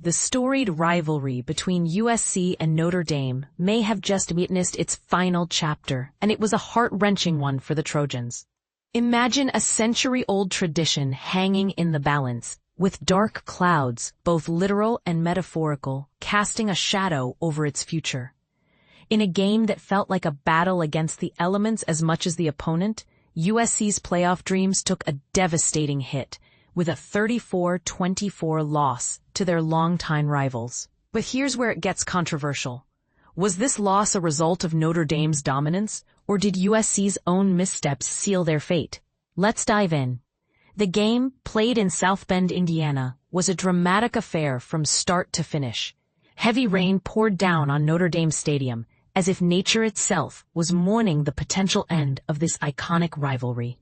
The storied rivalry between USC and Notre Dame may have just witnessed its final chapter, and it was a heart-wrenching one for the Trojans. Imagine a century-old tradition hanging in the balance, with dark clouds, both literal and metaphorical, casting a shadow over its future. In a game that felt like a battle against the elements as much as the opponent, USC's playoff dreams took a devastating hit, with a 34-24 loss to their longtime rivals. But here's where it gets controversial. Was this loss a result of Notre Dame's dominance, or did USC's own missteps seal their fate? Let's dive in. The game, played in South Bend, Indiana, was a dramatic affair from start to finish. Heavy rain poured down on Notre Dame Stadium, as if nature itself was mourning the potential end of this iconic rivalry.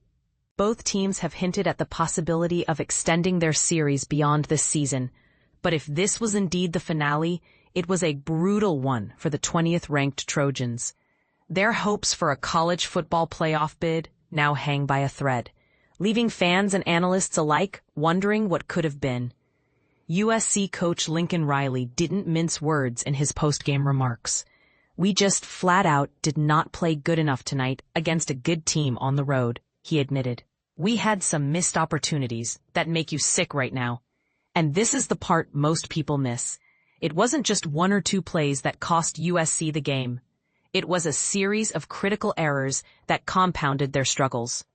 Both teams have hinted at the possibility of extending their series beyond this season, but if this was indeed the finale, it was a brutal one for the 20th-ranked Trojans. Their hopes for a college football playoff bid now hang by a thread, leaving fans and analysts alike wondering what could have been. USC coach Lincoln Riley didn't mince words in his post-game remarks. "We just flat out did not play good enough tonight against a good team on the road," he admitted. "We had some missed opportunities that make you sick right now. And this is the part most people miss. It wasn't just one or two plays that cost USC the game. It was a series of critical errors that compounded their struggles."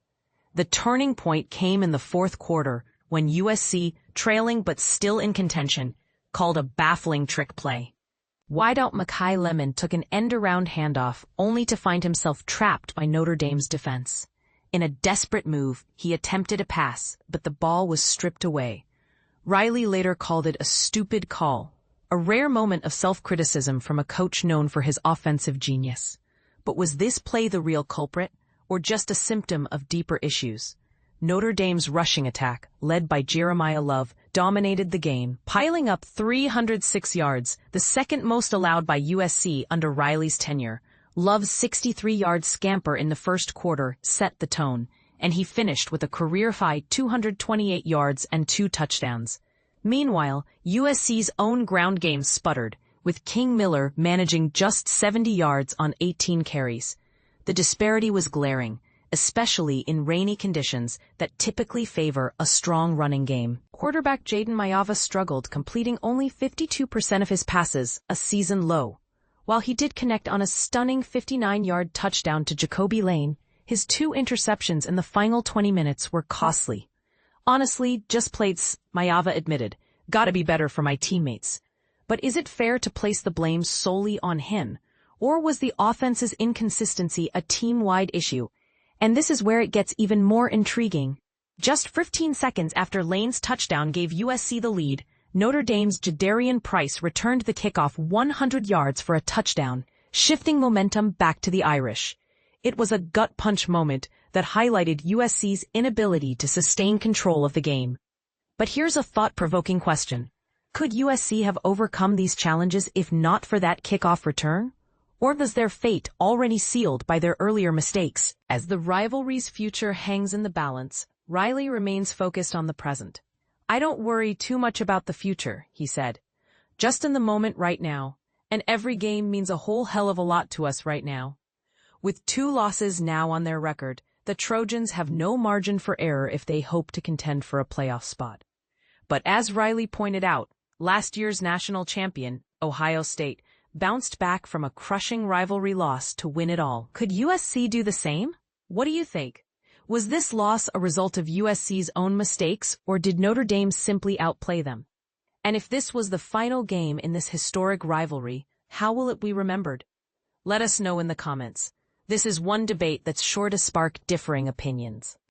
The turning point came in the fourth quarter when USC, trailing but still in contention, called a baffling trick play. Wideout Makai Lemon took an end-around handoff only to find himself trapped by Notre Dame's defense. In a desperate move, he attempted a pass, but the ball was stripped away. Riley later called it a stupid call, a rare moment of self-criticism from a coach known for his offensive genius. But was this play the real culprit, or just a symptom of deeper issues? Notre Dame's rushing attack, led by Jeremiah Love, dominated the game, piling up 306 yards, the second most allowed by USC under Riley's tenure. Love's 63-yard scamper in the first quarter set the tone, and he finished with a career-high 228 yards and 2 touchdowns. Meanwhile, USC's own ground game sputtered, with King Miller managing just 70 yards on 18 carries. The disparity was glaring, especially in rainy conditions that typically favor a strong running game. Quarterback Jaden Mayava struggled, completing only 52% of his passes, a season low. While he did connect on a stunning 59-yard touchdown to Jacoby Lane, his 2 interceptions in the final 20 minutes were costly. "Honestly, just plates," Mayava admitted. "Gotta be better for my teammates." But is it fair to place the blame solely on him? Or was the offense's inconsistency a team-wide issue? And this is where it gets even more intriguing. Just 15 seconds after Lane's touchdown gave USC the lead, Notre Dame's Jadarian Price returned the kickoff 100 yards for a touchdown, shifting momentum back to the Irish. It was a gut-punch moment that highlighted USC's inability to sustain control of the game. But here's a thought-provoking question. Could USC have overcome these challenges if not for that kickoff return? Or was their fate already sealed by their earlier mistakes? As the rivalry's future hangs in the balance, Riley remains focused on the present. "I don't worry too much about the future," he said. "Just in the moment right now, and every game means a whole hell of a lot to us right now." With 2 losses now on their record, the Trojans have no margin for error if they hope to contend for a playoff spot. But as Riley pointed out, last year's national champion, Ohio State, bounced back from a crushing rivalry loss to win it all. Could USC do the same? What do you think? Was this loss a result of USC's own mistakes, or did Notre Dame simply outplay them? And if this was the final game in this historic rivalry, how will it be remembered? Let us know in the comments. This is one debate that's sure to spark differing opinions.